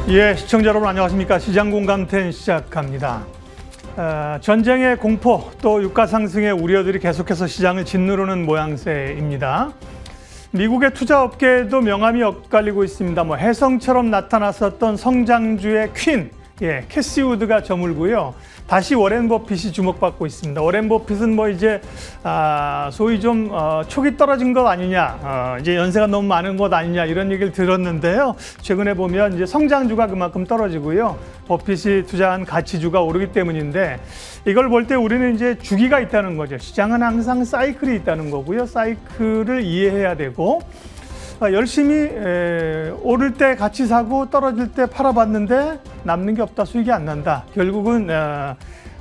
예, 시청자 여러분 안녕하십니까. 시장공감10 시작합니다. 전쟁의 공포 또 유가 상승의 우려들이 계속해서 시장을 짓누르는 모양새입니다. 미국의 투자업계에도 명암이 엇갈리고 있습니다. 혜성처럼 나타났었던 성장주의 퀸, 캐시 우드가 저물고요. 다시 워렌 버핏이 주목받고 있습니다. 워렌 버핏은 이제 소위 좀 촉이 떨어진 것 아니냐, 이제 연세가 너무 많은 것 아니냐 이런 얘기를 들었는데요. 최근에 보면 이제 성장주가 그만큼 떨어지고요. 버핏이 투자한 가치주가 오르기 때문인데 이걸 볼 때 우리는 이제 주기가 있다는 거죠. 시장은 항상 사이클이 있다는 거고요. 사이클을 이해해야 되고 열심히 오를 때 같이 사고 떨어질 때 팔아봤는데 남는 게 없다, 수익이 안 난다. 결국은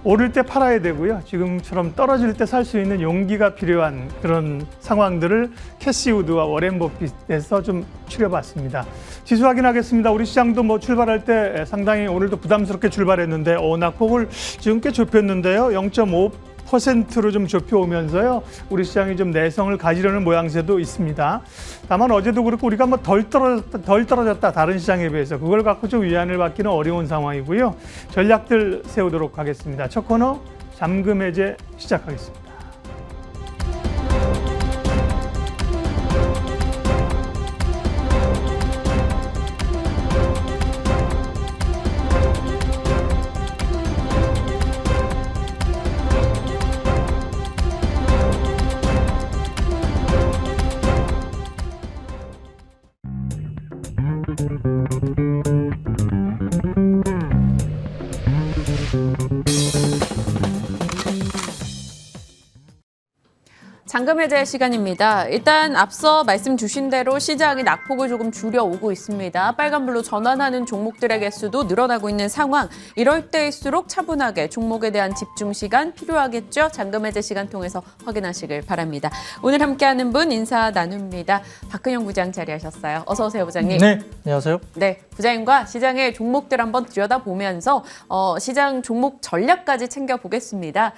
오를 때 팔아야 되고요. 지금처럼 떨어질 때 살 수 있는 용기가 필요한 그런 상황들을 캐시 우드와 워렌 버핏에서 좀 추려봤습니다. 지수 확인하겠습니다. 우리 시장도 출발할 때 상당히 오늘도 부담스럽게 출발했는데 낙폭을 지금 꽤 좁혔는데요. 0.5%로 좀 좁혀오면서요. 우리 시장이 좀 내성을 가지려는 모양새도 있습니다. 다만 어제도 그렇고 우리가 덜 떨어졌다 다른 시장에 비해서 그걸 갖고 좀 위안을 받기는 어려운 상황이고요. 전략들 세우도록 하겠습니다. 첫 코너 잠금 해제 시작하겠습니다. 잠금 해제 시간입니다. 일단 앞서 말씀 주신 대로 시장이 낙폭을 조금 줄여오고 있습니다. 빨간불로 전환하는 종목들의 개수도 늘어나고 있는 상황. 이럴 때일수록 차분하게 종목에 대한 집중 시간 필요하겠죠. 잠금 해제 시간 통해서 확인하시길 바랍니다. 오늘 함께하는 분 인사 나눕니다. 박근영 부장 자리하셨어요. 어서 오세요, 부장님. 네, 안녕하세요. 네, 부장님과 시장의 종목들 한번 들여다보면서 시장 종목 전략까지 챙겨보겠습니다.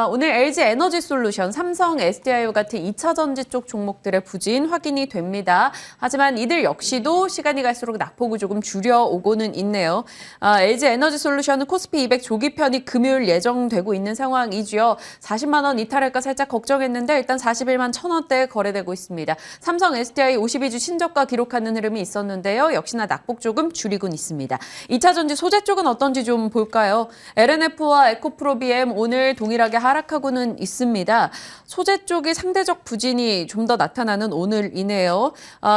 오늘 LG 에너지솔루션, 삼성 SDI와 같은 2차 전지 쪽 종목들의 부진 확인이 됩니다. 하지만 이들 역시도 시간이 갈수록 낙폭을 조금 줄여오고는 있네요. LG 에너지솔루션은 코스피 200 조기 편입 금요일 예정되고 있는 상황이죠. 40만 원 이탈할까 살짝 걱정했는데 일단 41만 1,000원대에 거래되고 있습니다. 삼성 SDI 52주 신저가 기록하는 흐름이 있었는데요. 역시나 낙폭 조금 줄이곤 있습니다. 2차 전지 소재 쪽은 어떤지 좀 볼까요? LNF와 에코프로비엠 오늘 동일하게 하락하고는 있습니다. 소재 쪽이 상대적 부진이 좀 더 나타나는 오늘이네요.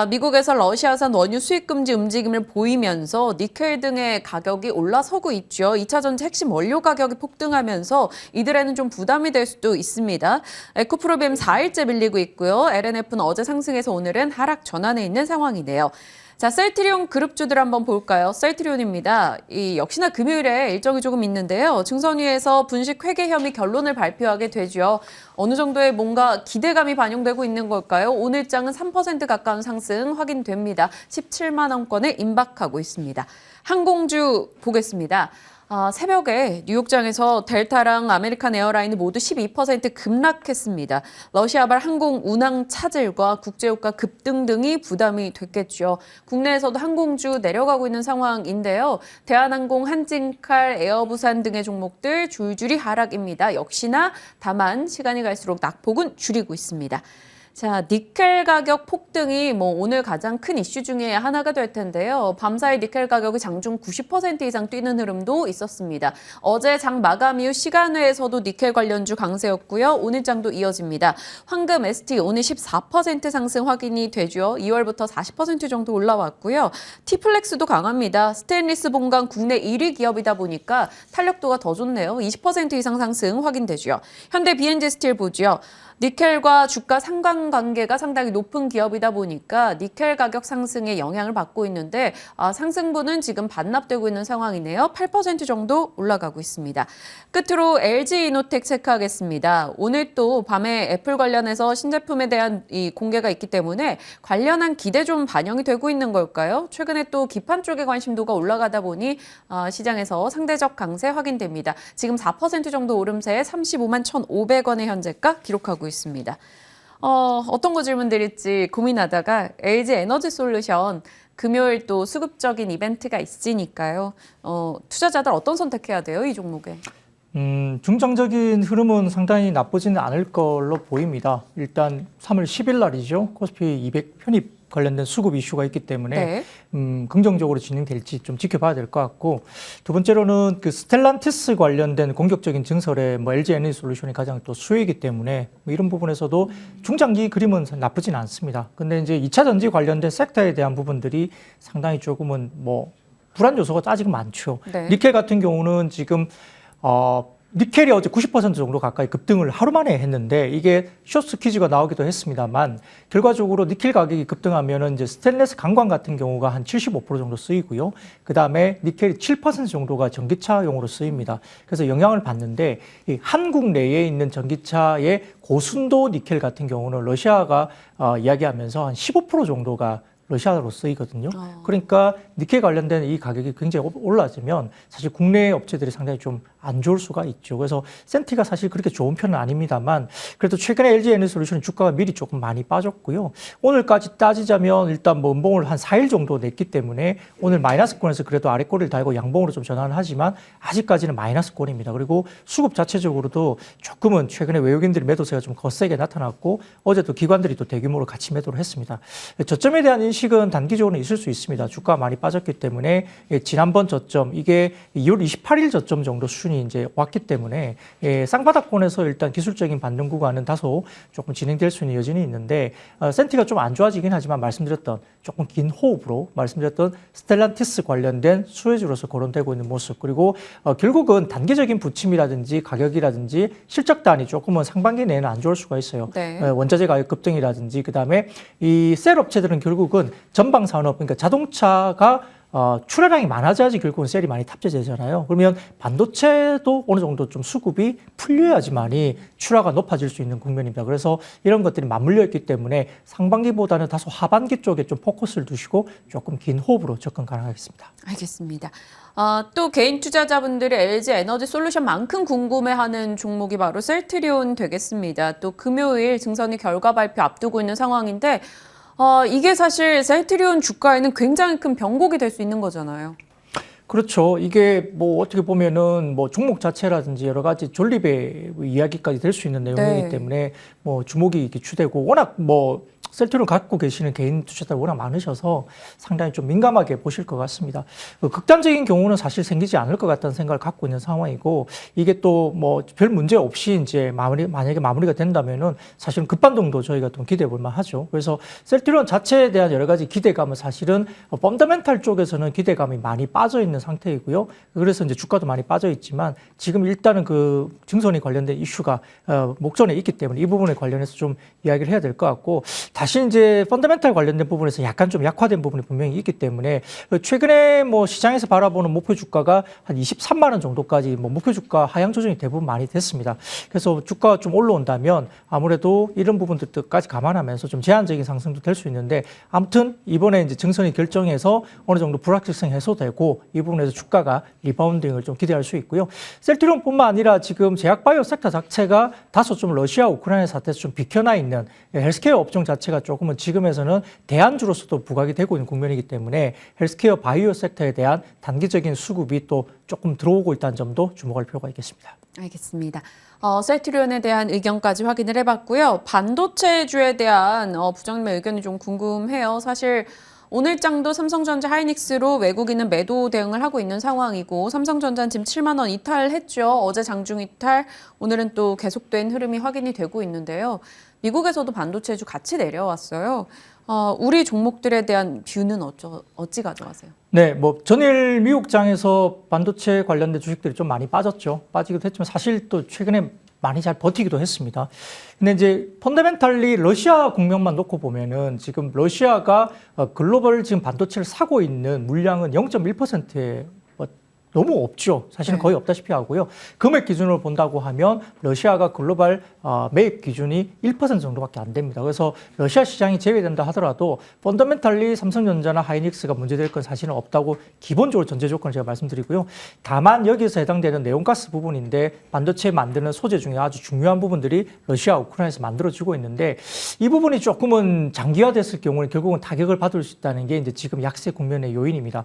미국에서 러시아산 원유 수입 금지 움직임을 보이면서 니켈 등의 가격이 올라서고 있죠. 2차 전지 핵심 원료 가격이 폭등하면서 이들에는 좀 부담이 될 수도 있습니다. 에코프로비엠 4일째 밀리고 있고요. LNF는 어제 상승해서 오늘은 하락 전환에 있는 상황이네요. 자, 셀트리온 그룹주들 한번 볼까요? 셀트리온입니다. 역시나 금요일에 일정이 조금 있는데요. 증선위에서 분식 회계 혐의 결론을 발표하게 되죠. 어느 정도의 뭔가 기대감이 반영되고 있는 걸까요? 오늘 장은 3% 가까운 상승 확인됩니다. 17만 원권에 임박하고 있습니다. 항공주 보겠습니다. 새벽에 뉴욕장에서 델타랑 아메리칸 에어라인이 모두 12% 급락했습니다. 러시아발 항공 운항 차질과 국제유가 급등 등이 부담이 됐겠죠. 국내에서도 항공주 내려가고 있는 상황인데요. 대한항공, 한진칼, 에어부산 등의 종목들 줄줄이 하락입니다. 역시나 다만 시간이 갈수록 낙폭은 줄이고 있습니다. 자, 니켈 가격 폭등이 오늘 가장 큰 이슈 중에 하나가 될 텐데요. 밤사이 니켈 가격이 장중 90% 이상 뛰는 흐름도 있었습니다. 어제 장 마감 이후 시간외에서도 니켈 관련주 강세였고요. 오늘 장도 이어집니다. 황금 ST 오늘 14% 상승 확인이 되죠. 2월부터 40% 정도 올라왔고요. T플렉스도 강합니다. 스테인리스 본관 국내 1위 기업이다 보니까 탄력도가 더 좋네요. 20% 이상 상승 확인되죠. 현대 BNG 스틸 보죠. 니켈과 주가 상관관계가 상당히 높은 기업이다 보니까 니켈 가격 상승에 영향을 받고 있는데 상승분은 지금 반납되고 있는 상황이네요. 8% 정도 올라가고 있습니다. 끝으로 LG이노텍 체크하겠습니다. 오늘 또 밤에 애플 관련해서 신제품에 대한 공개가 있기 때문에 관련한 기대 좀 반영이 되고 있는 걸까요? 최근에 또 기판 쪽의 관심도가 올라가다 보니 시장에서 상대적 강세 확인됩니다. 지금 4% 정도 오름세에 35만 1,500원의 현재가 기록하고 있습니다. 어떤 거 질문 드릴지 고민하다가 LG 에너지 솔루션 금요일 또 수급적인 이벤트가 있으니까요. 투자자들 어떤 선택해야 돼요, 이 종목에? 중장적인 흐름은 상당히 나쁘지는 않을 걸로 보입니다. 일단 3월 10일 날이죠. 코스피 200 편입 관련된 수급 이슈가 있기 때문에 긍정적으로 진행될지 좀 지켜봐야 될 것 같고, 두 번째로는 그 스텔란티스 관련된 공격적인 증설에 LG 에너지솔루션이 가장 또 수혜이기 때문에 이런 부분에서도 중장기 그림은 나쁘진 않습니다. 근데 이제 2차 전지 관련된 섹터에 대한 부분들이 상당히 조금은 불안 요소가 아직 많죠. 네. 니켈 같은 경우는 지금 니켈이 어제 90% 정도 가까이 급등을 하루 만에 했는데, 이게 쇼트 퀴즈가 나오기도 했습니다만, 결과적으로 니켈 가격이 급등하면은 이제 스테인리스 강광 같은 경우가 한 75% 정도 쓰이고요. 그 다음에 니켈이 7% 정도가 전기차용으로 쓰입니다. 그래서 영향을 받는데, 이 한국 내에 있는 전기차의 고순도 니켈 같은 경우는 러시아가 이야기하면서 한 15% 정도가 러시아로 쓰이거든요. 그러니까 니켈 관련된 이 가격이 굉장히 올라지면 사실 국내 업체들이 상당히 좀 안 좋을 수가 있죠. 그래서 센티가 사실 그렇게 좋은 편은 아닙니다만, 그래도 최근에 LG 에너지솔루션 주가가 미리 조금 많이 빠졌고요. 오늘까지 따지자면 일단 연봉을 한 4일 정도 냈기 때문에 오늘 마이너스권에서 그래도 아래꼬리를 달고 양봉으로 좀 전환을 하지만 아직까지는 마이너스권입니다. 그리고 수급 자체적으로도 조금은 최근에 외국인들의 매도세가 좀 거세게 나타났고, 어제도 기관들이 또 대규모로 같이 매도를 했습니다. 저점에 대한 인식은 단기적으로는 있을 수 있습니다. 주가가 많이 빠졌기 때문에 지난번 저점, 이게 2월 28일 저점 정도 수준이 이제 왔기 때문에 쌍바닥권에서 일단 기술적인 반등 구간은 다소 조금 진행될 수 있는 여진이 있는데, 센티가 좀 안 좋아지긴 하지만 말씀드렸던 조금 긴 호흡으로 말씀드렸던 스텔란티스 관련된 수혜주로서 거론되고 있는 모습, 그리고 결국은 단기적인 부침이라든지 가격이라든지 실적 단이 조금은 상반기 내에는 안 좋을 수가 있어요. 네. 원자재 가격 급등이라든지, 그다음에 이 셀 업체들은 결국은 전방 산업, 그러니까 자동차가 출하량이 많아져야지 결국은 셀이 많이 탑재되잖아요. 그러면 반도체도 어느 정도 좀 수급이 풀려야지만이 출하가 높아질 수 있는 국면입니다. 그래서 이런 것들이 맞물려 있기 때문에 상반기보다는 다소 하반기 쪽에 좀 포커스를 두시고 조금 긴 호흡으로 접근 가능하겠습니다. 알겠습니다. 또 개인 투자자분들이 LG 에너지 솔루션만큼 궁금해하는 종목이 바로 셀트리온 되겠습니다. 또 금요일 증선이 결과 발표 앞두고 있는 상황인데, 이게 사실 셀트리온 주가에는 굉장히 큰 변곡이 될 수 있는 거잖아요. 그렇죠. 이게 어떻게 보면은 종목 자체라든지 여러 가지 존립의 이야기까지 될 수 있는 내용이기 네. 때문에 주목이 기추되고, 워낙 셀트리온 갖고 계시는 개인 투자자가 워낙 많으셔서 상당히 좀 민감하게 보실 것 같습니다. 극단적인 경우는 사실 생기지 않을 것 같다는 생각을 갖고 있는 상황이고, 이게 또 별 문제 없이 이제 만약에 마무리가 된다면은 사실은 급반등도 저희가 좀 기대해 볼 만하죠. 그래서 셀트리온 자체에 대한 여러 가지 기대감은 사실은 펀더멘탈 쪽에서는 기대감이 많이 빠져 있는 상태이고요. 그래서 이제 주가도 많이 빠져 있지만, 지금 일단은 그 증선이 관련된 이슈가 목전에 있기 때문에 이 부분에 관련해서 좀 이야기를 해야 될 것 같고, 다시 이제 펀더멘탈 관련된 부분에서 약간 좀 약화된 부분이 분명히 있기 때문에 최근에 시장에서 바라보는 목표 주가가 한 23만 원 정도까지 목표 주가 하향 조정이 대부분 많이 됐습니다. 그래서 주가가 좀 올라온다면 아무래도 이런 부분들까지 감안하면서 좀 제한적인 상승도 될 수 있는데, 아무튼 이번에 이제 증선이 결정해서 어느 정도 불확실성 해소되고 이 부분에서 주가가 리바운딩을 좀 기대할 수 있고요. 셀트리온뿐만 아니라 지금 제약바이오 섹터 자체가 다소 좀 러시아 우크라이나 사태에서 좀 비켜나 있는 헬스케어 업종 자체가 조금은 지금에서는 대안주로서도 부각이 되고 있는 국면이기 때문에 헬스케어 바이오 섹터에 대한 단기적인 수급이 또 조금 들어오고 있다는 점도 주목할 필요가 있겠습니다. 알겠습니다. 셀트리온에 대한 의견까지 확인을 해봤고요. 반도체주에 대한 부장님의 의견이 좀 궁금해요. 사실 오늘장도 삼성전자 하이닉스로 외국인은 매도 대응을 하고 있는 상황이고, 삼성전자는 지금 7만 원 이탈했죠. 어제 장중 이탈, 오늘은 또 계속된 흐름이 확인이 되고 있는데요. 미국에서도 반도체주 같이 내려왔어요. 우리 종목들에 대한 뷰는 어찌 가져가세요? 네, 전일 미국장에서 반도체 관련된 주식들이 좀 많이 빠졌죠. 빠지기도 했지만 사실 또 최근에 많이 잘 버티기도 했습니다. 근데 이제 펀더멘탈리 러시아 국면만 놓고 보면은 지금 러시아가 글로벌 지금 반도체를 사고 있는 물량은 0.1%에 너무 없죠. 사실은 네. 거의 없다시피 하고요. 금액 기준으로 본다고 하면 러시아가 글로벌 매입 기준이 1% 정도밖에 안 됩니다. 그래서 러시아 시장이 제외된다 하더라도 펀더멘탈리 삼성전자나 하이닉스가 문제될 건 사실은 없다고 기본적으로 전제 조건을 제가 말씀드리고요. 다만 여기서 해당되는 네온가스 부분인데 반도체 만드는 소재 중에 아주 중요한 부분들이 러시아, 우크라이나에서 만들어지고 있는데 이 부분이 조금은 장기화됐을 경우는 결국은 타격을 받을 수 있다는 게 이제 지금 약세 국면의 요인입니다.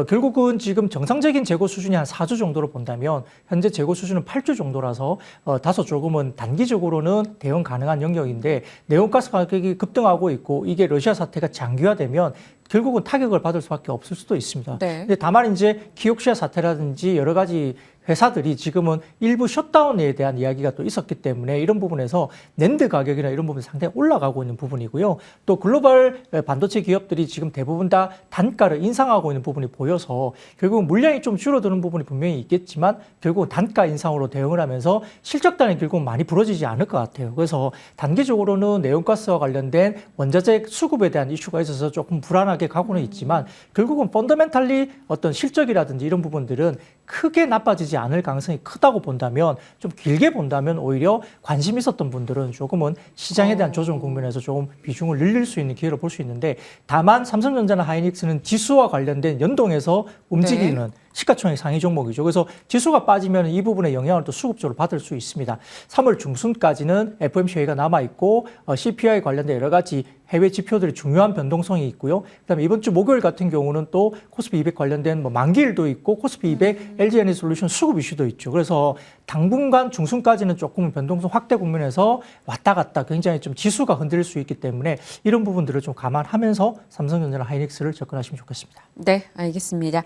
결국은 지금 정상적인 재고 수준이 한 4주 정도로 본다면 현재 재고 수준은 8주 정도라서 다소 조금은 단기적으로는 대응 가능한 영역인데 네온가스 가격이 급등하고 있고 이게 러시아 사태가 장기화되면 결국은 타격을 받을 수밖에 없을 수도 있습니다. 네. 근데 다만 이제 키옥시아 사태라든지 여러 가지 회사들이 지금은 일부 셧다운에 대한 이야기가 또 있었기 때문에 이런 부분에서 낸드 가격이나 이런 부분이 상당히 올라가고 있는 부분이고요. 또 글로벌 반도체 기업들이 지금 대부분 다 단가를 인상하고 있는 부분이 보여서 결국 물량이 좀 줄어드는 부분이 분명히 있겠지만 결국 단가 인상으로 대응을 하면서 실적단이 결국 많이 부러지지 않을 것 같아요. 그래서 단기적으로는 네온가스와 관련된 원자재 수급에 대한 이슈가 있어서 조금 불안하게 가고는 있지만 결국은 펀더멘탈리 어떤 실적이라든지 이런 부분들은 크게 나빠지지 않을 가능성이 크다고 본다면 좀 길게 본다면 오히려 관심 있었던 분들은 조금은 시장에 대한 조정 국면에서 조금 비중을 늘릴 수 있는 기회를 볼 수 있는데 다만 삼성전자나 하이닉스는 지수와 관련된 연동해서 움직이는 네. 시가총액 상위 종목이죠. 그래서 지수가 빠지면 이 부분의 영향을 또 수급적으로 받을 수 있습니다. 3월 중순까지는 FOMC 회의가 남아있고 CPI 관련된 여러 가지 해외 지표들이 중요한 변동성이 있고요. 그다음에 이번 주 목요일 같은 경우는 또 코스피 200 관련된 뭐 만기일도 있고 코스피 200 LG에너지솔루션 수급 이슈도 있죠. 그래서 당분간 중순까지는 조금 변동성 확대 국면에서 왔다 갔다 굉장히 좀 지수가 흔들릴 수 있기 때문에 이런 부분들을 좀 감안하면서 삼성전자나 하이닉스를 접근하시면 좋겠습니다. 네, 알겠습니다.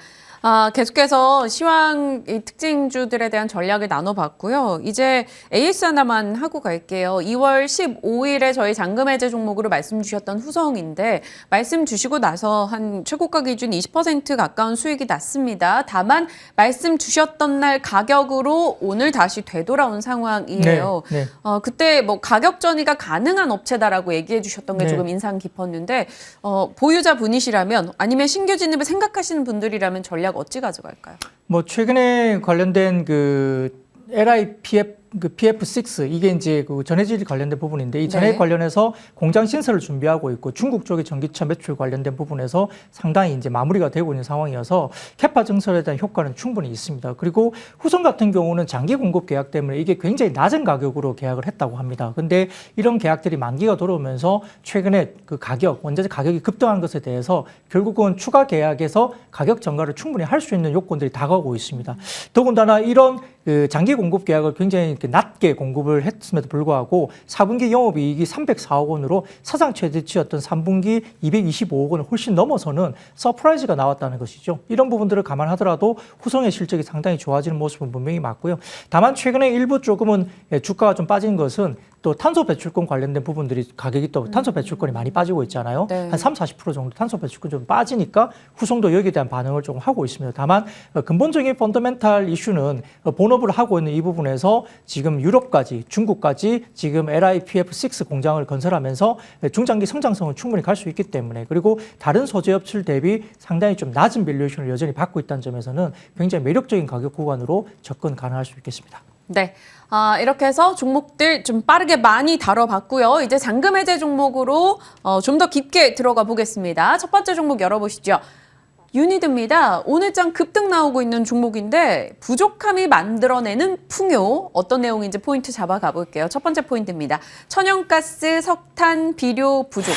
계속해서 시황 특징주들에 대한 전략을 나눠봤고요. 이제 AS 하나만 하고 갈게요. 2월 15일에 저희 잔금 해제 종목으로 말씀 주셨던 후성인데 말씀 주시고 나서 한 최고가 기준 20% 가까운 수익이 났습니다. 다만 말씀 주셨던 날 가격으로 오늘 다시 되돌아온 상황이에요. 네. 그때 뭐 가격 전이가 가능한 업체다라고 얘기해 주셨던 게 네. 조금 인상 깊었는데 보유자 분이시라면 아니면 신규 진입을 생각하시는 분들이라면 전략 어찌 가져갈까요? 뭐 최근에 관련된 그 LIPF 그 PF6 이게 이제 그 전해질 관련된 부분인데 이 전해 네. 관련해서 공장 신설을 준비하고 있고 중국 쪽의 전기차 매출 관련된 부분에서 상당히 이제 마무리가 되고 있는 상황이어서 캐파 증설에 대한 효과는 충분히 있습니다. 그리고 후성 같은 경우는 장기 공급 계약 때문에 이게 굉장히 낮은 가격으로 계약을 했다고 합니다. 근데 이런 계약들이 만기가 돌아오면서 최근에 그 가격 원자재 가격이 급등한 것에 대해서 결국은 추가 계약에서 가격 전가를 충분히 할 수 있는 요건들이 다가오고 있습니다. 더군다나 이런 그 장기 공급 계약을 굉장히 낮게 공급을 했음에도 불구하고 4분기 영업이익이 304억 원으로 사상 최대치였던 3분기 225억 원을 훨씬 넘어서는 서프라이즈가 나왔다는 것이죠. 이런 부분들을 감안하더라도 후성의 실적이 상당히 좋아지는 모습은 분명히 맞고요. 다만 최근에 일부 조금은 주가가 좀 빠진 것은 또 탄소 배출권 관련된 부분들이 가격이 또 탄소 배출권이 많이 빠지고 있잖아요. 네. 한 30-40% 정도 탄소 배출권 좀 빠지니까 후성도 여기에 대한 반응을 조금 하고 있습니다. 다만 근본적인 펀더멘탈 이슈는 본업을 하고 있는 이 부분에서 지금 유럽까지 중국까지 지금 LIPF6 공장을 건설하면서 중장기 성장성은 충분히 갈 수 있기 때문에 그리고 다른 소재 업체 대비 상당히 좀 낮은 밸류에이션을 여전히 받고 있다는 점에서는 굉장히 매력적인 가격 구간으로 접근 가능할 수 있겠습니다. 네. 이렇게 해서 종목들 좀 빠르게 많이 다뤄봤고요. 이제 잔금 해제 종목으로 좀 더 깊게 들어가 보겠습니다. 첫 번째 종목 열어보시죠. 유니드입니다. 오늘장 급등 나오고 있는 종목인데 부족함이 만들어내는 풍요 어떤 내용인지 포인트 잡아가 볼게요. 첫 번째 포인트입니다. 천연가스, 석탄, 비료 부족.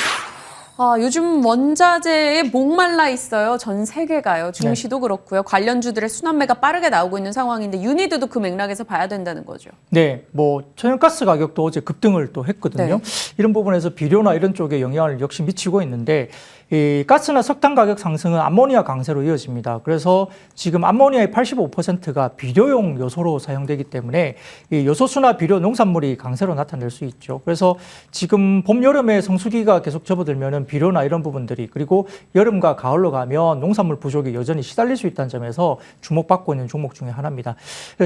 요즘 원자재에 목말라 있어요. 전 세계가요. 증시도 그렇고요. 관련주들의 순환매가 빠르게 나오고 있는 상황인데 유니드도 그 맥락에서 봐야 된다는 거죠. 네, 뭐 천연가스 가격도 어제 급등을 또 했거든요. 네. 이런 부분에서 비료나 이런 쪽에 영향을 역시 미치고 있는데 이 가스나 석탄 가격 상승은 암모니아 강세로 이어집니다. 그래서 지금 암모니아의 85%가 비료용 요소로 사용되기 때문에 이 요소수나 비료 농산물이 강세로 나타낼 수 있죠. 그래서 지금 봄, 여름에 성수기가 계속 접어들면은 비료나 이런 부분들이, 그리고 여름과 가을로 가면 농산물 부족이 여전히 시달릴 수 있다는 점에서 주목받고 있는 종목 중에 하나입니다.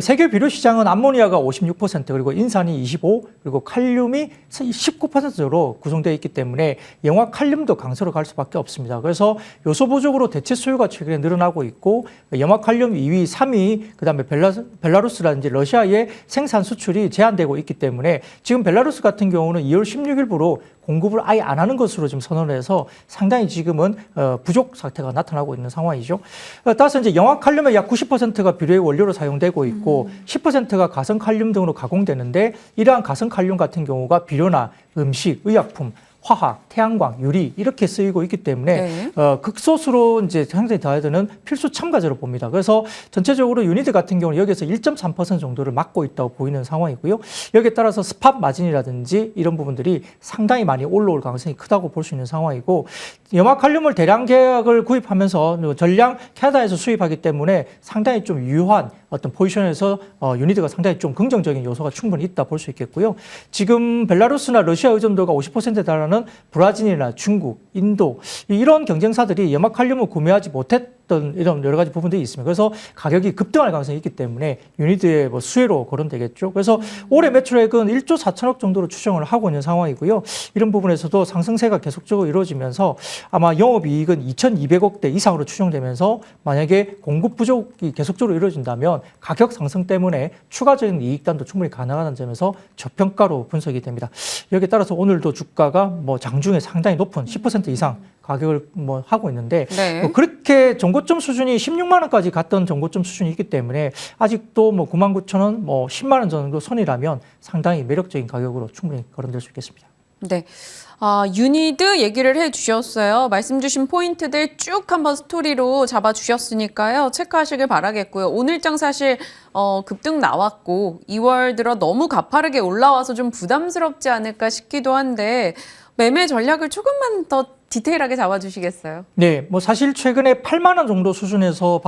세계 비료 시장은 암모니아가 56%, 그리고 인산이 25%, 그리고 칼륨이 19%로 구성되어 있기 때문에 영화 칼륨도 강세로 갈 수밖에 없습니다. 그래서 요소 부족으로 대체 수요가 최근에 늘어나고 있고, 염화 칼륨 2위, 3위, 그다음에 벨라루스라든지 러시아의 생산 수출이 제한되고 있기 때문에 지금 벨라루스 같은 경우는 2월 16일부로 공급을 아예 안 하는 것으로 지금 선언을 해서 상당히 지금은 부족 사태가 나타나고 있는 상황이죠. 따라서 이제 영화 칼륨의 약 90%가 비료의 원료로 사용되고 있고 10%가 가성 칼륨 등으로 가공되는데, 이러한 가성 칼륨 같은 경우가 비료나 음식, 의약품, 화학, 태양광, 유리 이렇게 쓰이고 있기 때문에 네. 극소수로 이제 상당히 더해야 되는 필수 첨가제로 봅니다. 그래서 전체적으로 유니드 같은 경우는 여기서 1.3% 정도를 막고 있다고 보이는 상황이고요. 여기에 따라서 스팟 마진이라든지 이런 부분들이 상당히 많이 올라올 가능성이 크다고 볼 수 있는 상황이고, 염화칼륨을 대량 계약을 구입하면서 전량 캐나다에서 수입하기 때문에 상당히 좀 유효한 어떤 포지션에서 유니드가 상당히 좀 긍정적인 요소가 충분히 있다 볼 수 있겠고요. 지금 벨라루스나 러시아 의존도가 50%에 달하는 브라질이나 중국, 인도 이런 경쟁사들이 염화칼륨을 구매하지 못했던 이런 여러 가지 부분들이 있습니다. 그래서 가격이 급등할 가능성이 있기 때문에 유니드의 뭐 수혜로 거론되겠죠. 그래서 올해 매출액은 1조 4천억 정도로 추정을 하고 있는 상황이고요. 이런 부분에서도 상승세가 계속적으로 이루어지면서 아마 영업이익은 2,200억대 이상으로 추정되면서, 만약에 공급 부족이 계속적으로 이루어진다면 가격 상승 때문에 추가적인 이익단도 충분히 가능하다는 점에서 저평가로 분석이 됩니다. 여기에 따라서 오늘도 주가가 뭐 장중에 상당히 높은 10% 이상 가격을 뭐 하고 있는데, 네. 뭐 그렇게 정고점 수준이 16만 원까지 갔던 정고점 수준이 있기 때문에 아직도 뭐 99,000원, 뭐 10만 원 정도 선이라면 상당히 매력적인 가격으로 충분히 거론될 수 있겠습니다. 네. 유니드 얘기를 해주셨어요. 말씀 주신 포인트들 쭉 한번 스토리로 잡아주셨으니까요. 체크하시길 바라겠고요. 오늘장 사실 급등 나왔고 2월 들어 너무 가파르게 올라와서 좀 부담스럽지 않을까 싶기도 한데, 매매 전략을 조금만 더 디테일하게 잡아주시겠어요? 네, 뭐 사실 최근에 8만 원 정도 수준에서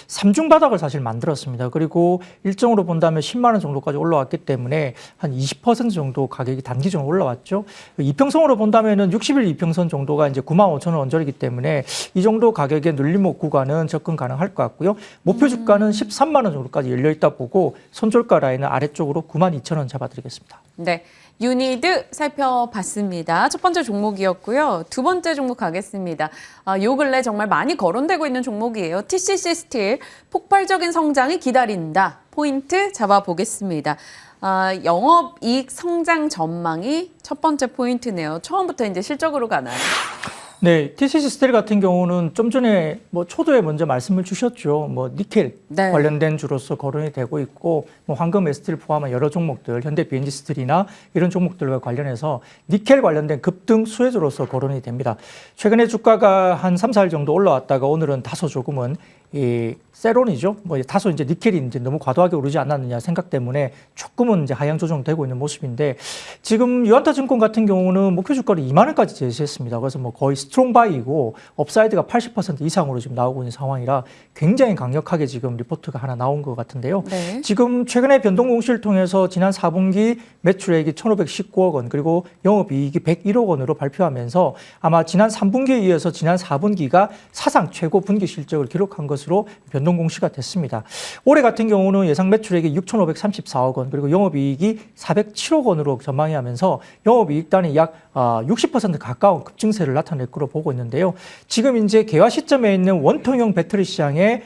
삼중 바닥을 사실 만들었습니다. 그리고 일정으로 본다면 10만 원 정도까지 올라왔기 때문에 한 20% 정도 가격이 단기적으로 올라왔죠. 이평선으로 본다면은 60일 이평선 정도가 이제 95,000원 언저리이기 때문에 이 정도 가격의 눌림목 구간은 접근 가능할 것 같고요. 목표 주가는 13만 원 정도까지 열려 있다 보고 선절가 라인은 아래쪽으로 92,000원 잡아드리겠습니다. 네. 유니드 살펴봤습니다. 첫 번째 종목이었고요. 두 번째 종목 가겠습니다. 요 근래 정말 많이 거론되고 있는 종목이에요. TCC 스틸 폭발적인 성장이 기다린다. 포인트 잡아보겠습니다. 영업이익 성장 전망이 첫 번째 포인트네요. 처음부터 이제 실적으로 가나요? 네, TCC 스틸 같은 경우는 좀 전에 뭐 초도에 먼저 말씀을 주셨죠. 뭐 니켈 네. 관련된 주로서 거론이 되고 있고, 뭐 황금 스틸 포함한 여러 종목들, 현대 BNG 스틸이나 이런 종목들과 관련해서 니켈 관련된 급등 수혜주로서 거론이 됩니다. 최근에 주가가 한 3, 4일 정도 올라왔다가 오늘은 다소 조금은 이 세론이죠. 뭐 다소 이제 니켈이 이제 너무 과도하게 오르지 않았느냐 생각 때문에 조금은 이제 하향 조정되고 있는 모습인데, 지금 유안타증권 같은 경우는 목표 주가를 2만 원까지 제시했습니다. 그래서 뭐 거의 스트롱 바이이고 업사이드가 80% 이상으로 지금 나오고 있는 상황이라 굉장히 강력하게 지금 리포트가 하나 나온 것 같은데요. 네. 지금 최근에 변동 공시를 통해서 지난 4분기 매출액이 1,519억 원, 그리고 영업이익이 101억 원으로 발표하면서 아마 지난 3분기에 이어서 지난 4분기가 사상 최고 분기 실적을 기록한 것으로 변동 공시가 됐습니다. 올해 같은 경우는 예상 매출액이 6,534억 원, 그리고 영업이익이 407억 원으로 전망이 하면서 영업이익단이 약 60% 가까운 급증세를 나타낼 거로 보고 있는데요. 지금 이제 개화 시점에 있는 원통형 배터리 시장의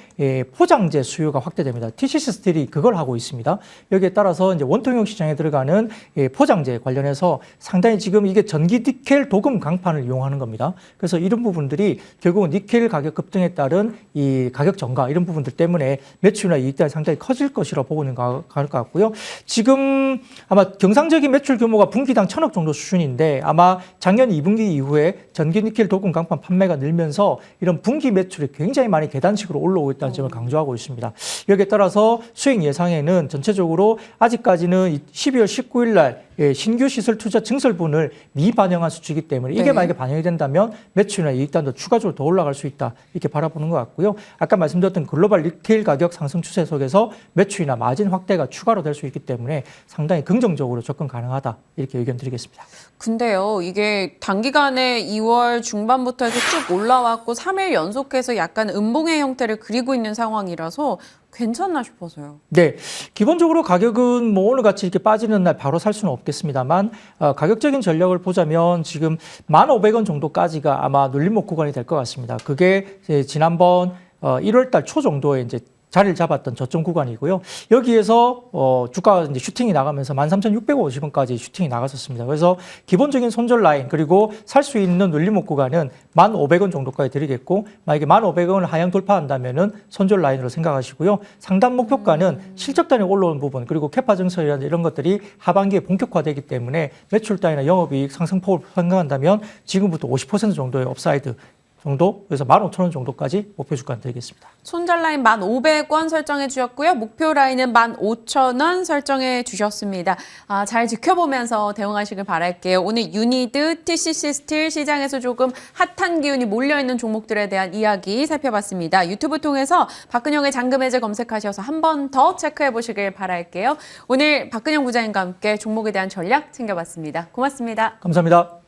포장재 수요가 확대됩니다. TCC 스틸이 그걸 하고 있습니다. 여기에 따라서 이제 원통형 시장에 들어가는 포장재 관련해서 상당히 지금 이게 전기 니켈 도금 강판을 이용하는 겁니다. 그래서 이런 부분들이 결국은 니켈 가격 급등에 따른 이 가격 전가 이런 부분들 때문에 매출이나 이익단이 상당히 커질 것이라 보고 있는 것 같고요. 지금 아마 경상적인 매출 규모가 분기당 1,000억 정도 수준인데, 아마 작년 2분기 이후에 전기 니켈 도금 강판 판매가 늘면서 이런 분기 매출이 굉장히 많이 계단식으로 올라오고 있다는 점을 강조하고 있습니다. 여기에 따라서 수익 예상에는 전체적으로 아직까지는 12월 19일 날 신규 시설 투자 증설분을 미반영한 수치이기 때문에 이게 네. 만약에 반영이 된다면 매출이나 이익단도 추가적으로 더 올라갈 수 있다 이렇게 바라보는 것 같고요. 아까 말씀드렸던 글로벌 리테일 가격 상승 추세 속에서 매출이나 마진 확대가 추가로 될 수 있기 때문에 상당히 긍정적으로 접근 가능하다 이렇게 의견 드리겠습니다. 근데요, 이게 단기간에 2월 중반부터 해서 쭉 올라왔고 3일 연속해서 약간 음봉의 형태를 그리고 있는 상황이라서 괜찮나 싶어서요. 네, 기본적으로 가격은 뭐 오늘같이 이렇게 빠지는 날 바로 살 수는 없겠습니다만 가격적인 전략을 보자면 지금 1,500원 정도까지가 아마 눌림목 구간이 될 것 같습니다. 그게 지난번 1월 달 초 정도에 이제 자리를 잡았던 저점 구간이고요. 여기에서 주가가 이제 슈팅이 나가면서 13,650원까지 슈팅이 나갔었습니다. 그래서 기본적인 손절 라인 그리고 살 수 있는 눌림목 구간은 1,500원 정도까지 드리겠고 만약에 1,500원을 하향 돌파한다면은 손절 라인으로 생각하시고요. 상단 목표가는 실적 단위 올라온 부분 그리고 캐파 증설이라든지 이런 것들이 하반기에 본격화되기 때문에 매출 단위나 영업이익 상승폭을 생각한다면 지금부터 50% 정도의 업사이드 정도, 그래서 15,000원 정도까지 목표 주가 드리겠습니다. 손절 라인 1,500원 설정해 주셨고요. 목표 라인은 15,000원 설정해 주셨습니다. 잘 지켜보면서 대응하시길 바랄게요. 오늘 유니드, TCC 스틸 시장에서 조금 핫한 기운이 몰려있는 종목들에 대한 이야기 살펴봤습니다. 유튜브 통해서 박근영의 잔금 해제 검색하셔서 한 번 더 체크해 보시길 바랄게요. 오늘 박근영 부장님과 함께 종목에 대한 전략 챙겨봤습니다. 고맙습니다. 감사합니다.